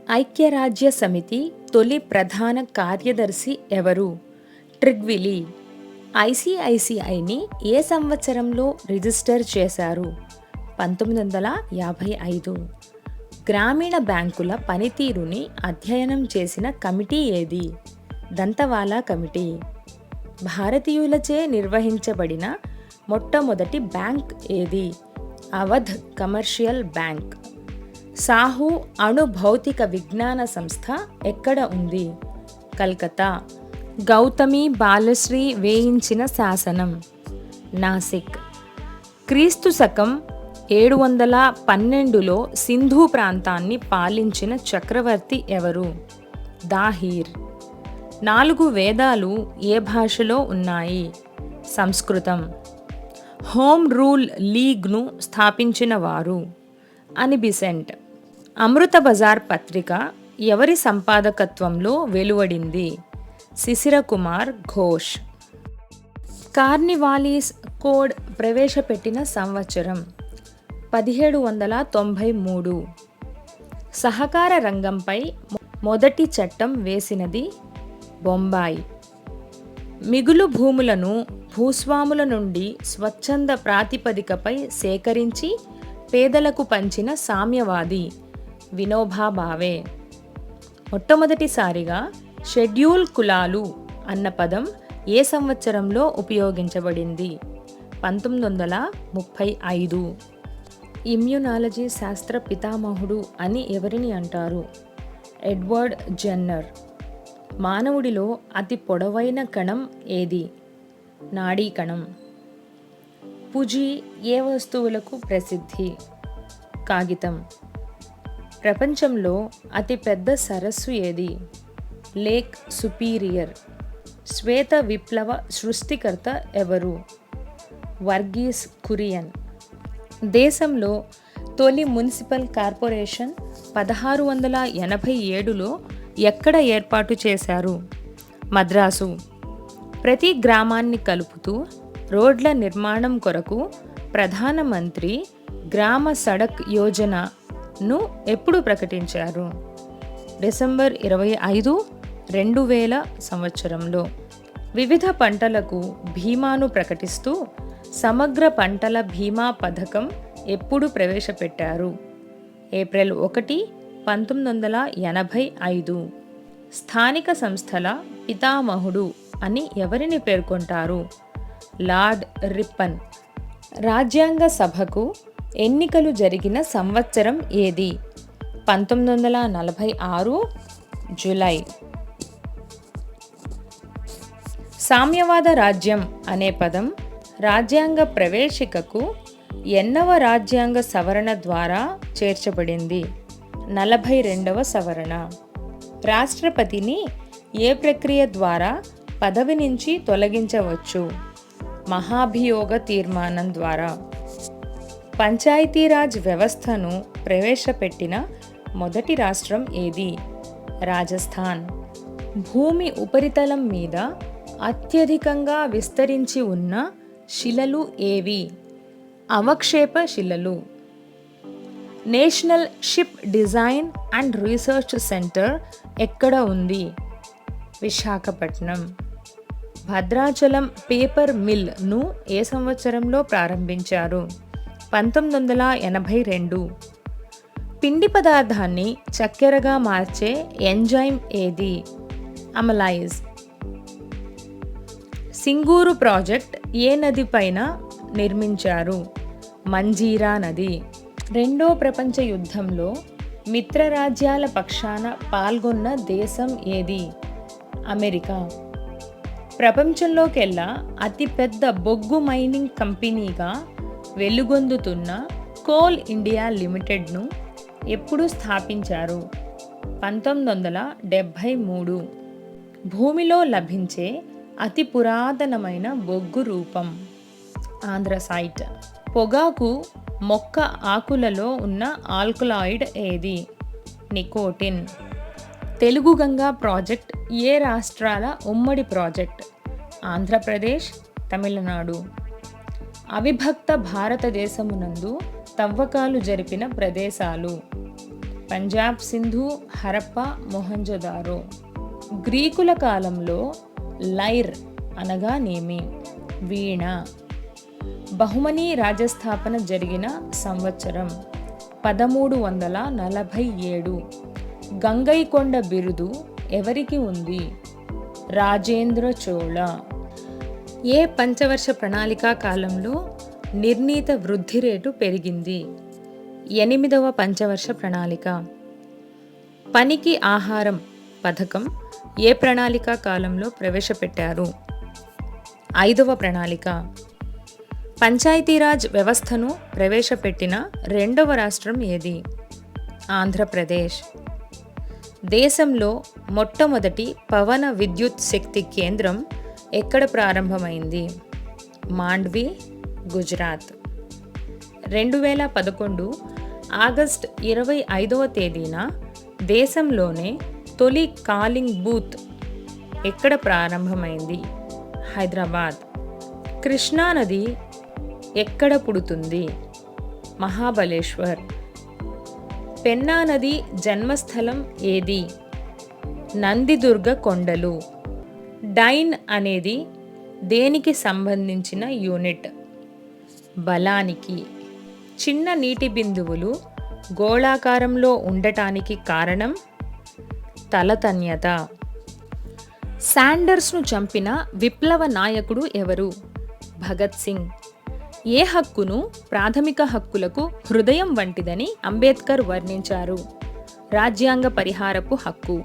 ఐక్యరాజ్య సమితి తొలి ప్రధాన కార్యదర్శి ఎవరు? ట్రిగ్విలీ. ఐసిఐసిఐని ఏ సంవత్సరంలో రిజిస్టర్ చేశారు? 1955. గ్రామీణ బ్యాంకుల పనితీరుని అధ్యయనం చేసిన కమిటీ ఏది? దంతవాలా కమిటీ. భారతీయులచే నిర్వహించబడిన మొట్టమొదటి బ్యాంక్ ఏది? Awadh commercial bank. సాహు అణు భౌతిక విజ్ఞాన సంస్థ ఎక్కడ ఉంది? కల్కత్తా. గౌతమి బాలశ్రీ వేయించిన శాసనం. నాసిక్. క్రీస్తు శకం 712లో సింధు ప్రాంతాన్ని పాలించిన చక్రవర్తి ఎవరు? దాహీర్. 4 వేదాలు ఏ భాషలో ఉన్నాయి? సంస్కృతం. హోమ్ రూల్ లీగ్ను స్థాపించిన వారు? అని బిసెంట్. అమృత బజార్ పత్రిక ఎవరి సంపాదకత్వంలో వెలువడింది? శిశిర కుమార్ ఘోష్. కార్నివాలిస్ కోడ్ ప్రవేశపెట్టిన సంవత్సరం 1793. సహకార రంగంపై మొదటి చట్టం వేసినది బొంబాయి. మిగులు భూములను భూస్వాముల నుండి స్వచ్ఛంద ప్రాతిపదికపై సేకరించి పేదలకు పంచిన సామ్యవాది వినోబా భావే. మొట్టమొదటిసారిగా షెడ్యూల్ కులాలు అన్న పదం ఏ సంవత్సరంలో ఉపయోగించబడింది? 1935. ఇమ్యునాలజీ శాస్త్ర పితామహుడు అని ఎవరిని అంటారు? Edward Jenner. మానవుడిలో అతి పొడవైన కణం ఏది? నాడీ కణం. పుజి ఏ వస్తువులకు ప్రసిద్ధి? కాగితం. ప్రపంచంలో అతిపెద్ద సరస్సు ఏది? Lake superior. శ్వేత విప్లవ సృష్టికర్త ఎవరు? వర్గీస్ కురియన్. దేశంలో తొలి మున్సిపల్ కార్పొరేషన్ 1687లో ఎక్కడ ఏర్పాటు చేశారు? మద్రాసు. ప్రతి గ్రామాన్ని కలుపుతూ రోడ్ల నిర్మాణం కొరకు ప్రధానమంత్రి గ్రామ సడక్ యోజనను ఎప్పుడు ప్రకటించారు? డిసెంబర్ 25, 2000 సంవత్సరంలో. వివిధ పంటలకు బీమాను ప్రకటిస్తూ సమగ్ర పంటల బీమా పథకం ఎప్పుడు ప్రవేశపెట్టారు? ఏప్రిల్ 1, 1985. స్థానిక సంస్థల పితామహుడు అని ఎవరిని పేర్కొంటారు? Lord Ripon. రాజ్యాంగ సభకు ఎన్నికలు జరిగిన సంవత్సరం ఏది? 1946 జూలై. సామ్యవాద రాజ్యం అనే పదం రాజ్యాంగ ప్రవేశికకు ఎన్నవ రాజ్యాంగ సవరణ ద్వారా చేర్చబడింది? 42వ సవరణ. రాష్ట్రపతిని ఏ ప్రక్రియ ద్వారా పదవి నుంచి తొలగించవచ్చు? మహాభియోగ తీర్మానం ద్వారా. పంచాయతీరాజ్ వ్యవస్థను ప్రవేశపెట్టిన మొదటి రాష్ట్రం ఏది? రాజస్థాన్. భూమి ఉపరితలం మీద అత్యధికంగా విస్తరించి ఉన్న శిలలు ఏవి? అవక్షేప శిలలు. National ship design and research centre ఎక్కడ ఉంది? విశాఖపట్నం. భద్రాచలం పేపర్ మిల్ను ఏ సంవత్సరంలో ప్రారంభించారు? 1982. పిండి పదార్థాన్ని చక్కెరగా మార్చే ఎంజైమ్ ఏది? అమలైజ్. సింగూరు ప్రాజెక్ట్ ఏ నది పైన నిర్మించారు? మంజీరా నది. రెండో ప్రపంచ యుద్ధంలో మిత్రరాజ్యాల పక్షాన పాల్గొన్న దేశం ఏది? అమెరికా. ప్రపంచంలోకెల్లా అతిపెద్ద బొగ్గు మైనింగ్ కంపెనీగా వెలుగొందుతున్న కోల్ ఇండియా లిమిటెడ్ను ఎప్పుడు స్థాపించారు? 1973. భూమిలో లభించే అతి పురాతనమైన బొగ్గు రూపం ఆంధ్రసైట్. పొగాకు మొక్క ఆకులలో ఉన్న ఆల్కలాయిడ్ ఏది? నికోటిన్. తెలుగు గంగా ప్రాజెక్ట్ ఏ రాష్ట్రాల ఉమ్మడి ప్రాజెక్ట్? ఆంధ్రప్రదేశ్, తమిళనాడు. అవిభక్త భారతదేశమునందు తవ్వకాలు జరిపిన ప్రదేశాలు. పంజాబ్, సింధు, హరప్ప, మొహంజదారో. గ్రీకుల కాలంలో లైర్ అనగా నేమి, వీణ. బహుమనీ రాజ్యస్థాపన జరిగిన సంవత్సరం 1347. గంగైకొండ బిరుదు ఎవరికి ఉంది? రాజేంద్ర చోళ. ఏ పంచవర్ష ప్రణాళికా కాలంలో నిర్ణీత వృద్ధి రేటు పెరిగింది? 8వ పంచవర్ష ప్రణాళిక. పనికి ఆహారం పథకం ఏ ప్రణాళికా కాలంలో ప్రవేశపెట్టారు? 5వ ప్రణాళిక. పంచాయతీరాజ్ వ్యవస్థను ప్రవేశపెట్టిన 2వ రాష్ట్రం ఏది? ఆంధ్రప్రదేశ్. దేశంలో మొట్టమొదటి పవన విద్యుత్ శక్తి కేంద్రం ఎక్కడ ప్రారంభమైంది? మాండ్వి, గుజరాత్. 2011 ఆగస్టు 25వ తేదీన దేశంలోనే తొలి కాలింగ్ బూత్ ఎక్కడ ప్రారంభమైంది? హైదరాబాద్. కృష్ణానది ఎక్కడ పుడుతుంది? మహాబలేశ్వర్. పెన్నా నది జన్మస్థలం ఏది? నందిదుర్గ కొండలు. డైన్ అనేది దేనికి సంబంధించిన యూనిట్? బలానికి. చిన్న నీటి బిందువులు గోళాకారంలో ఉండటానికి కారణం? తలతన్యత. శాండర్స్ను చంపిన విప్లవ నాయకుడు ఎవరు? భగత్ సింగ్. ఏ హక్కును ప్రాథమిక హక్కులకు హృదయం వంటిదని అంబేద్కర్ వర్ణించారు? రాజ్యాంగ పరిహారపు హక్కు.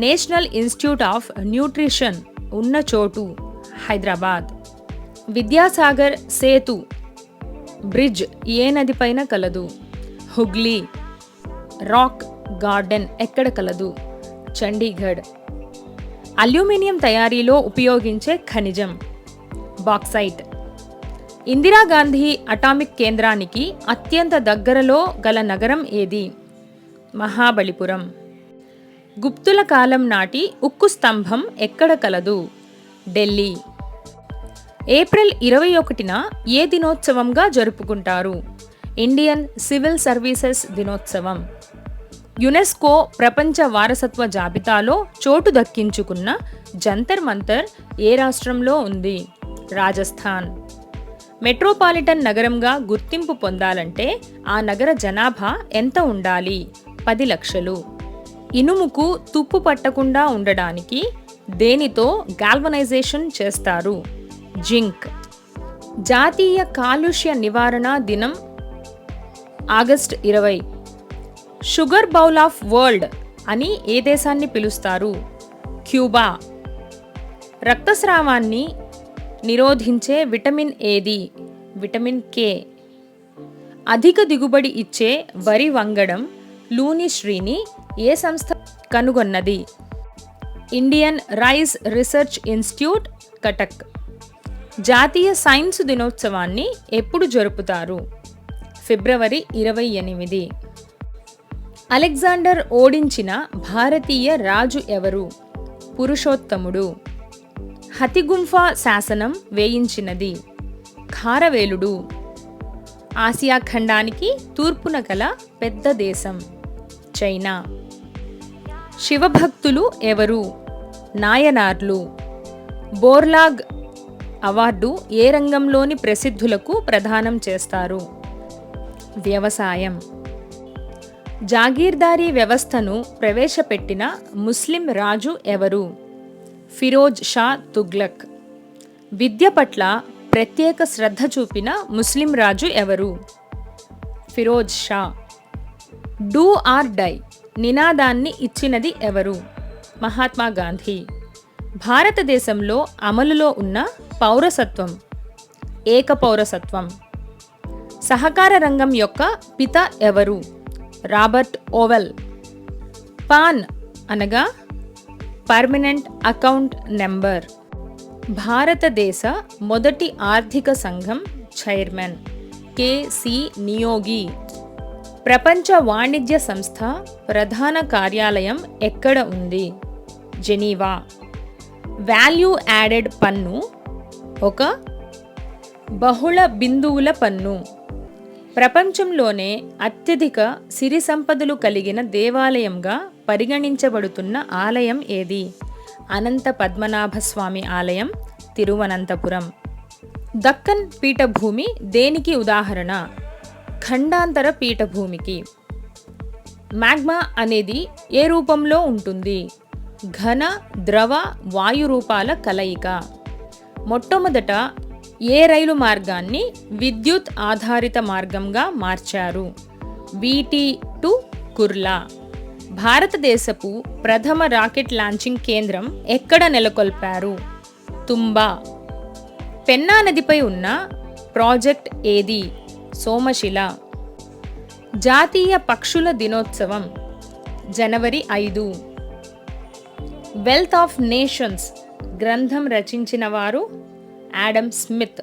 నేషనల్ ఇన్స్టిట్యూట్ ఆఫ్ న్యూట్రిషన్ ఉన్న చోటు? హైదరాబాద్. విద్యాసాగర్ సేతు బ్రిడ్జ్ ఏ నదిపైన కలదు? హుగ్లీ. రాక్ గార్డెన్ ఎక్కడ కలదు? చండీగఢ్. అల్యూమినియం తయారీలో ఉపయోగించే ఖనిజం? బాక్సైట్. ఇందిరాగాంధీ అటామిక్ కేంద్రానికి అత్యంత దగ్గరలో గల నగరం ఏది? మహాబలిపురం. గుప్తుల కాలం నాటి ఉక్కు స్తంభం ఎక్కడ కలదు? ఢిల్లీ. ఏప్రిల్ 21న ఏ దినోత్సవంగా జరుపుకుంటారు? ఇండియన్ సివిల్ సర్వీసెస్ దినోత్సవం. యునెస్కో ప్రపంచ వారసత్వ జాబితాలో చోటు దక్కించుకున్న జంతర్ మంతర్ ఏ రాష్ట్రంలో ఉంది? రాజస్థాన్. మెట్రోపాలిటన్ నగరంగా గుర్తింపు పొందాలంటే ఆ నగర జనాభా ఎంత ఉండాలి? 10 లక్షలు. ఇనుముకు తుప్పు పట్టకుండా ఉండడానికి దేనితో గాల్వనైజేషన్ చేస్తారు? జింక్. జాతీయ కాలుష్య నివారణ దినం August 20. Sugar bowl of world అని ఏ దేశాన్ని పిలుస్తారు? క్యూబా. రక్తస్రావాన్ని నిరోధించే విటమిన్ ఏది? Vitamin K. అధిక దిగుబడి ఇచ్చే వరి వంగడం లూనిశ్రీని ఏ సంస్థ కనుగొన్నది? Indian rice research institute, Cuttack. జాతీయ సైన్స్ దినోత్సవాన్ని ఎప్పుడు జరుపుతారు? ఫిబ్రవరి 28. అలెగ్జాండర్ ఓడించిన భారతీయ రాజు ఎవరు? పురుషోత్తముడు. హతిగుంఫా శాసనం వేయించినది? ఖారవేలుడు. ఆసియా ఖండానికి తూర్పున గల పెద్ద దేశం? చైనా. శివభక్తులు ఎవరు? నాయనార్లు. బోర్లాగ్ అవార్డు ఏ రంగంలోని ప్రసిద్ధులకు ప్రదానం చేస్తారు? వ్యవసాయం. జాగీర్దారీ వ్యవస్థను ప్రవేశపెట్టిన ముస్లిం రాజు ఎవరు? ఫిరోజ్ షా తుగ్లక్. విద్య పట్ల ప్రత్యేక శ్రద్ధ చూపిన ముస్లిం రాజు ఎవరు? Firoz Shah. Do or die నినాదాన్ని ఇచ్చినది ఎవరు? మహాత్మా గాంధీ. భారతదేశంలో అమలులో ఉన్న పౌరసత్వం? ఏక పౌరసత్వం. సహకార రంగం యొక్క పిత ఎవరు? Robert Owen. పాన్ అనగా పర్మనెంట్ అకౌంట్ నెంబర్. భారతదేశ మొదటి ఆర్థిక సంఘం చైర్మన్ కెసి నియోగి. ప్రపంచ వాణిజ్య సంస్థ ప్రధాన కార్యాలయం ఎక్కడ ఉంది? జెనీవా. వాల్యూ యాడెడ్ పన్ను ఒక బహుళ బిందువుల పన్ను. ప్రపంచంలోనే అత్యధిక సిరి సంపదలు కలిగిన దేవాలయంగా పరిగణించబడుతున్న ఆలయం ఏది? అనంత పద్మనాభ స్వామి ఆలయం, తిరువనంతపురం. దక్కన్ పీఠభూమి దేనికి ఉదాహరణ? ఖండాంతర పీఠభూమికి. మ్యాగ్మా అనేది ఏ రూపంలో ఉంటుంది? ఘన, ద్రవ, వాయు రూపాల కలయిక. మొట్టమొదట ఏ రైలు మార్గాన్ని విద్యుత్ ఆధారిత మార్గంగా మార్చారు? వీటి టు కుర్లా. భారతదేశపు ప్రథమ రాకెట్ లాంచింగ్ కేంద్రం ఎక్కడ నెలకొల్పారు? తుంబా. పెన్నా నదిపై ఉన్న ప్రాజెక్ట్ ఏది? సోమశిల. జాతీయ పక్షుల దినోత్సవం జనవరి 5. వెల్త్ ఆఫ్ నేషన్స్ గ్రంథం రచించిన వారు ఆడమ్ స్మిత్.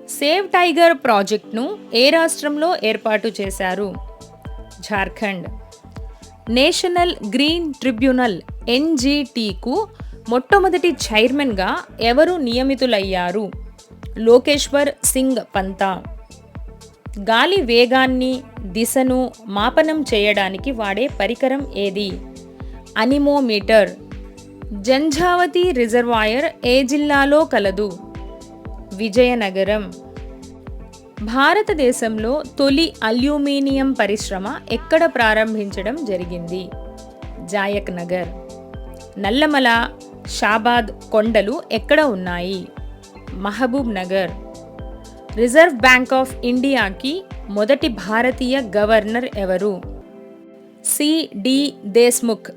సేవ్ టైగర్ ప్రాజెక్ట్ను ఏ రాష్ట్రంలో ఏర్పాటు చేశారు? జార్ఖండ్. నేషనల్ గ్రీన్ ట్రిబ్యునల్ ఎన్జిటికు మొట్టమొదటి చైర్మన్గా ఎవరు నియమితులయ్యారు? లోకేశ్వర్ సింగ్ పంతా. గాలి వేగాన్ని, దిశను మాపనం చేయడానికి వాడే పరికరం ఏది? అనిమోమీటర్. జంఝావతి రిజర్వాయర్ ఏ జిల్లాలో కలదు? విజయనగరం. భారతదేశంలో తొలి అల్యూమినియం పరిశ్రమ ఎక్కడ ప్రారంభించడం జరిగింది? జాయక్ నగర్. నల్లమల, షాబాద్ కొండలు ఎక్కడ ఉన్నాయి? Mahabubnagar. Reserve bank of ఇండియాకి మొదటి భారతీయ గవర్నర్ ఎవరు? సిడి దేశ్ముఖ్.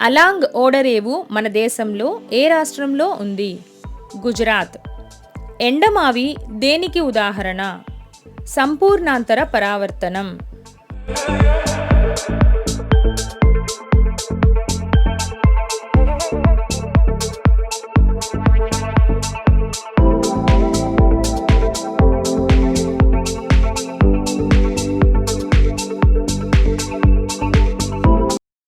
అలాంగ్ ఓడరేవు మన దేశంలో ఏ రాష్ట్రంలో ఉంది? గుజరాత్. ఎండమావి దేనికి ఉదాహరణ? సంపూర్ణాంతర పరావర్తనం.